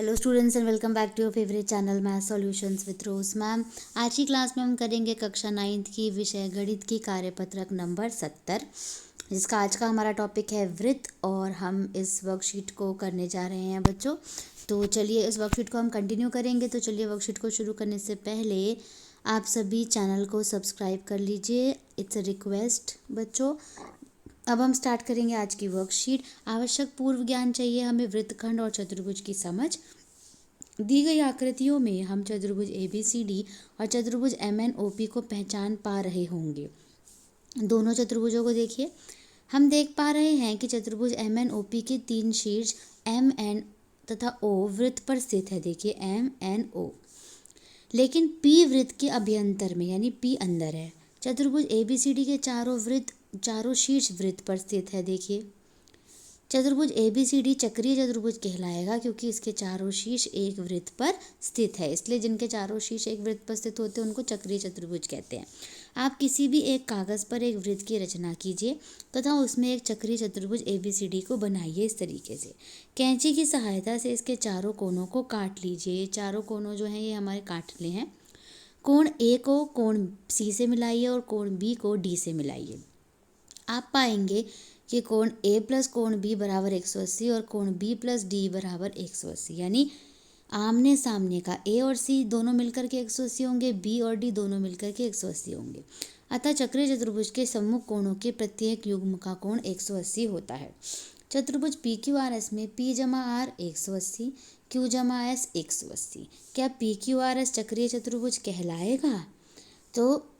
Hello students and welcome back to your favourite channel Math Solutions with Rose ma'am. आज की class में हम करेंगे कक्षा 9th की विषय गणित की कार्यपत्रक नंबर 70, जिसका आज का हमारा टॉपिक है वृत्त, और हम इस वर्कशीट को करने जा रहे हैं बच्चों। तो चलिए इस वर्कशीट को हम कंटिन्यू करेंगे। तो चलिए वर्कशीट को शुरू करने से पहले आप सभी चैनल को सब्सक्राइब कर लीजिए, इट्स अ रिक्वेस्ट बच्चों। अब हम स्टार्ट करेंगे आज की वर्कशीट। आवश्यक पूर्व ज्ञान चाहिए हमें वृत्तखंड और चतुर्भुज की समझ। दी गई आकृतियों में हम चतुर्भुज ABCD और चतुर्भुज MNOP को पहचान पा रहे होंगे। दोनों चतुर्भुजों को देखिए। हम देख पा रहे हैं कि चतुर्भुज MNOP के 3 शीर्ष MN तथा O वृत्त पर स्थित है। देखिए MNO, लेकिन P वृत्त के अभ्यंतर में यानी P अंदर है। चतुर्भुज ABCD के चारों शीर्ष वृत्त पर स्थित है। देखिए चतुर्भुज ABCD चक्रीय चतुर्भुज कहलाएगा क्योंकि इसके चारों शीर्ष एक वृत्त पर स्थित है, इसलिए जिनके चारों शीर्ष एक वृत्त पर स्थित होते हैं उनको चक्रीय चतुर्भुज कहते हैं। आप किसी भी एक कागज़ पर एक वृत्त की रचना कीजिए तथा उसमें एक चक्रीय चतुर्भुज ABCD को बनाइए इस तरीके से। कैंची की सहायता से इसके चारों कोनों को काट लीजिए। ये चारों कोनों जो हैं ये हमारे काटने हैं। कोण A को कोण C से मिलाइए और कोण B को D से मिलाइए। आप पाएंगे कि कोण A प्लस कोण B बराबर 180 और कोण B प्लस D बराबर 180, यानी आमने सामने का A और C दोनों मिलकर के 180 होंगे, B और D दोनों मिलकर के 180 होंगे। अतः चक्रीय चतुर्भुज के सम्मुख कोणों के प्रत्येक युग्म का कोण 180 होता है। चतुर्भुज PQRS में P जमा R 180, Q जमा S 180। क्या PQRS चक्रीय चतुर्भुज कहलाएगा? तो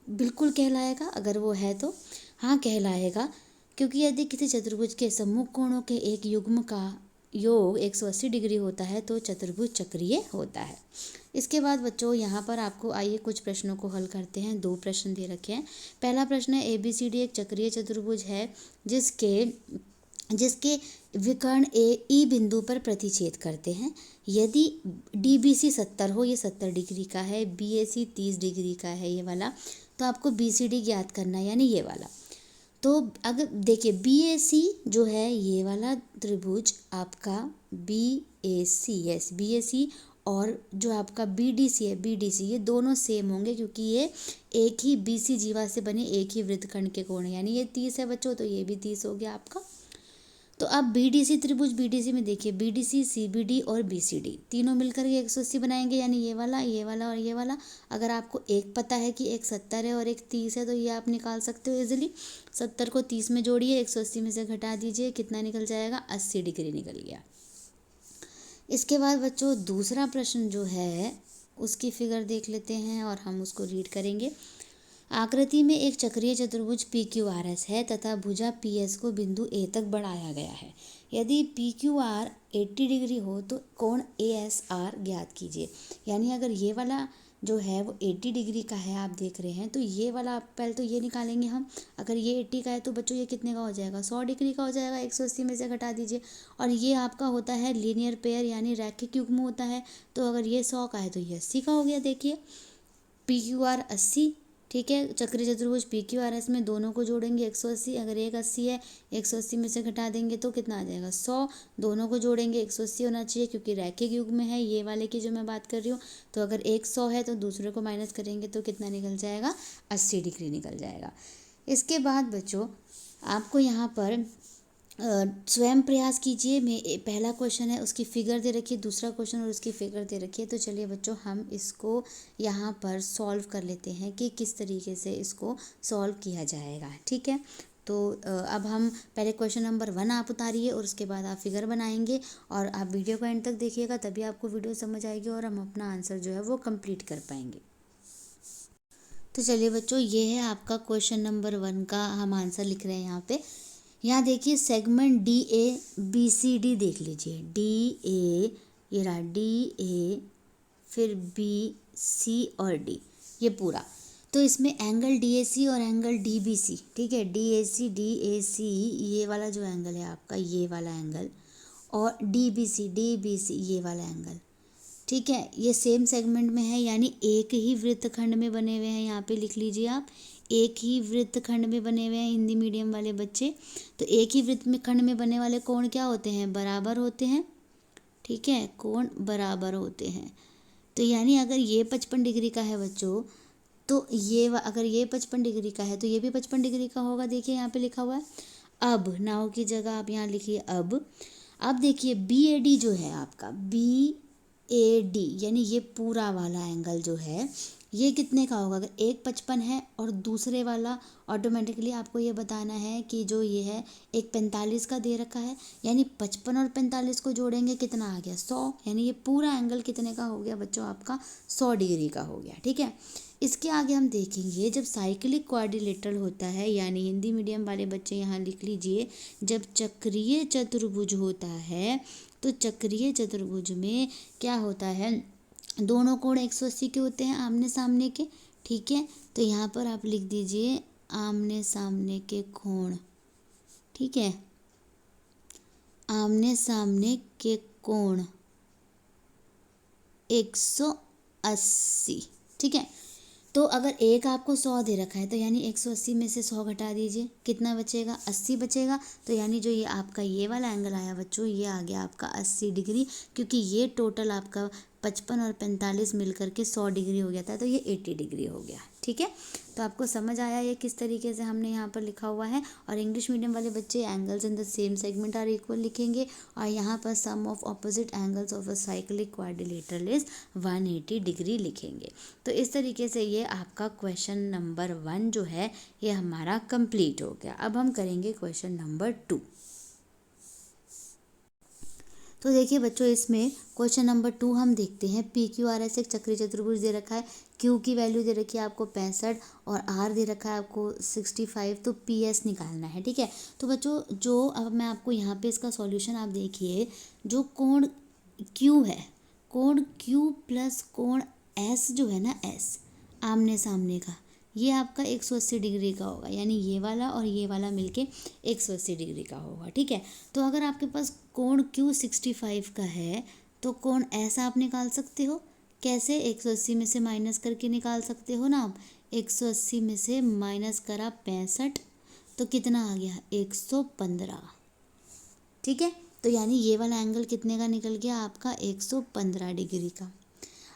बिल्कुल कहलाएगा। अगर वो है तो हाँ कहलाएगा, क्योंकि यदि किसी चतुर्भुज के सम्मुख कोणों के एक युग्म का योग 180 डिग्री होता है तो चतुर्भुज चक्रीय होता है। इसके बाद बच्चों यहाँ पर आपको आइए कुछ प्रश्नों को हल करते हैं। 2 प्रश्न दे रखे हैं। पहला प्रश्न है ABCD एक चक्रीय चतुर्भुज है जिसके विकर्ण E बिंदु पर प्रतिच्छेद करते हैं। यदि DBC 70 हो, ये 70 डिग्री का है, BAC 30 डिग्री का है ये वाला, तो आपको BCD ज्ञात करना है यानी ये वाला। तो अगर देखिए BAC जो है ये वाला त्रिभुज आपका BAC और जो आपका BDC है BDC, ये दोनों सेम होंगे क्योंकि ये एक ही BC जीवा से बने एक ही वृत्तखंड के कोण है, यानी ये 30 है बच्चों, तो ये भी 30 हो गया आपका। तो अब BDC त्रिभुज BDC में देखिए BDC CBD और BCD तीनों मिलकर के 180 बनाएंगे, यानी ये वाला और ये वाला। अगर आपको एक पता है कि एक 70 है और एक 30 है तो ये आप निकाल सकते हो इजीली। 70 को 30 में जोड़िए, 180 में से घटा दीजिए, कितना निकल जाएगा? 80 डिग्री निकल गया। इसके बाद बच्चों दूसरा प्रश्न जो है उसकी फिगर देख लेते हैं और हम उसको रीड करेंगे। आकृति में एक चक्रीय चतुर्भुज PQRS है तथा भुजा PS को बिंदु A तक बढ़ाया गया है। यदि PQR 80 डिग्री हो तो कोण ASR ज्ञात कीजिए। यानी अगर ये वाला जो है वो 80 डिग्री का है, आप देख रहे हैं, तो ये वाला पहले तो ये निकालेंगे हम। अगर ये 80 का है तो बच्चों ये कितने का हो जाएगा? 100 डिग्री का हो जाएगा। 180 में से घटा दीजिए। और ये आपका होता है लीनियर पेयर यानी रैखिक युग्म होता है, तो अगर ये 100 का है तो ये 80 का हो गया। देखिए PQR 80, ठीक है। चक्रीय चतुर्भुज PQRS में दोनों को जोड़ेंगे 180। अगर एक 80 है, 180 में से घटा देंगे तो कितना आ जाएगा? 100। दोनों को जोड़ेंगे 180 होना चाहिए क्योंकि रैखिक युग्म में है ये वाले की जो मैं बात कर रही हूँ। तो अगर एक 100 है तो दूसरे को माइनस करेंगे तो कितना निकल जाएगा? 80 डिग्री निकल जाएगा। इसके बाद बच्चों आपको यहाँ पर स्वयं प्रयास कीजिए। मैं पहला क्वेश्चन है उसकी फिगर दे रखी है, दूसरा क्वेश्चन और उसकी फिगर दे रखी है। तो चलिए बच्चों हम इसको यहाँ पर सॉल्व कर लेते हैं कि किस तरीके से इसको सॉल्व किया जाएगा, ठीक है। तो अब हम पहले क्वेश्चन नंबर 1 आप उतारिए और उसके बाद आप फिगर बनाएंगे, और आप वीडियो को एंड तक देखिएगा तभी आपको वीडियो समझ आएगी और हम अपना आंसर जो है वो कंप्लीट कर पाएंगे। तो चलिए बच्चों ये है आपका क्वेश्चन नंबर 1 का हम आंसर लिख रहे हैं यहाँ पे। यहाँ देखिए सेगमेंट DABCD देख लीजिए। DA, ये रहा DA, फिर BC और D, ये पूरा। तो इसमें एंगल DAC और एंगल DBC, ठीक है। DAC ये वाला जो एंगल है आपका, ये वाला एंगल, और DBC ये वाला एंगल, ठीक है। ये सेम सेगमेंट में है यानी एक ही वृत्तखंड में बने हुए हैं। यहाँ पे लिख लीजिए आप, एक ही वृत्तखंड में बने हुए हैं हिंदी मीडियम वाले बच्चे। तो एक ही वृत्त में खंड में बने वाले कोण क्या होते हैं? बराबर होते हैं, ठीक है, कोण बराबर होते हैं। तो यानी अगर ये 55 डिग्री का है बच्चों, तो अगर ये 55 डिग्री का है तो ये भी 55 डिग्री का होगा। देखिए यहाँ पे लिखा हुआ है। अब नाउ की जगह आप यहाँ लिखिए अब देखिए BAD जो है आपका, BAD यानी ये पूरा वाला एंगल जो है ये कितने का होगा। अगर एक 55 है और दूसरे वाला ऑटोमेटिकली आपको ये बताना है कि जो ये है एक 45 का दे रखा है, यानी 55 और 45 को जोड़ेंगे कितना आ गया 100, यानी ये पूरा एंगल कितने का हो गया बच्चों आपका 100 डिग्री का हो गया। ठीक है, इसके आगे हम देखेंगे जब साइक्लिक क्वाड्रिलेटरल होता है, यानी हिंदी मीडियम वाले बच्चे यहाँ लिख लीजिए, जब चक्रीय चतुर्भुज होता है तो चक्रीय चतुर्भुज में क्या होता है, दोनों कोण 180 के होते हैं आमने सामने के। ठीक है, तो यहाँ पर आप लिख दीजिए आमने सामने के कोण। ठीक है, आमने सामने के कोण 180। ठीक है, तो अगर एक आपको 100 दे रखा है तो यानी 180 में से 100 घटा दीजिए, कितना बचेगा 80 बचेगा। तो यानी जो ये आपका ये वाला एंगल आया बच्चों, ये आ गया आपका 80 डिग्री, क्योंकि ये टोटल आपका 55 और 45 मिल करके 100 डिग्री हो गया था, तो ये 80 डिग्री हो गया। ठीक है, तो आपको समझ आया ये किस तरीके से हमने यहाँ पर लिखा हुआ है। और इंग्लिश मीडियम वाले बच्चे angles in the same segment are equal लिखेंगे, और यहाँ पर sum of opposite angles of a cyclic quadrilateral is 180 degree लिखेंगे। तो इस तरीके से ये आपका क्वेश्चन नंबर 1 जो है ये हमारा कंप्लीट हो गया। अब हम करेंगे क्वेश्चन नंबर 2। तो देखिए बच्चों, इसमें क्वेश्चन नंबर 2 हम देखते हैं। PQRS एक चक्रीय चतुर्भुज दे रखा है, Q की वैल्यू दे रखी है आपको 65 और R दे रखा है आपको 65, तो PS निकालना है। ठीक है, तो बच्चों जो अब मैं आपको यहाँ पे इसका सॉल्यूशन आप देखिए, जो कोण Q है, कोण Q प्लस कोण S जो है ना, S आमने सामने का, ये आपका 180 डिग्री का होगा, यानी ये वाला और ये वाला मिलके 180 डिग्री का होगा। ठीक है, तो अगर आपके पास कोण Q 65 का है तो कोण S आप निकाल सकते हो। कैसे, 180 में से माइनस करके निकाल सकते हो ना आप। 180 में से माइनस करा 65, तो कितना आ गया 115। ठीक है, तो यानी ये वाला एंगल कितने का निकल गया आपका 115 डिग्री का।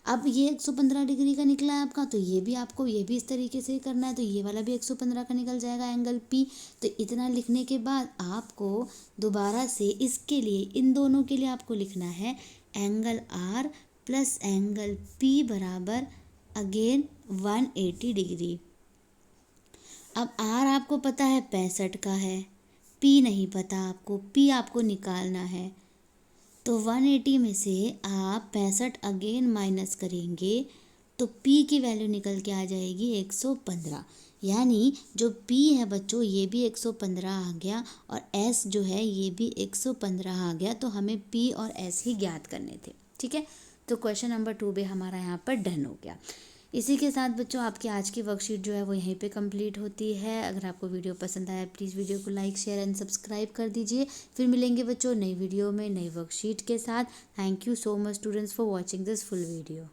अब ये 115 डिग्री का निकला है आपका, तो ये भी आपको ये भी इस तरीके से करना है, तो ये वाला भी 115 का निकल जाएगा एंगल P। तो इतना लिखने के बाद आपको दोबारा से इसके लिए, इन दोनों के लिए आपको लिखना है angle R plus angle P बराबर अगेन 180 डिग्री। अब R आपको पता है 65 का है, P नहीं पता आपको, P आपको निकालना है। तो 180 में से आप 65 अगेन माइनस करेंगे तो P की वैल्यू निकल के आ जाएगी 115, यानी जो P है बच्चों ये भी 115 आ गया और S जो है ये भी 115 आ गया। तो हमें P और S ही ज्ञात करने थे। ठीक है, तो क्वेश्चन नंबर 2 भी हमारा यहाँ पर डन हो गया। इसी के साथ बच्चों आपकी आज की वर्कशीट जो है वो यहीं पे कंप्लीट होती है। अगर आपको वीडियो पसंद आया प्लीज़ वीडियो को लाइक शेयर एंड सब्सक्राइब कर दीजिए। फिर मिलेंगे बच्चों नई वीडियो में नई वर्कशीट के साथ। Thank you so much students for watching this full video.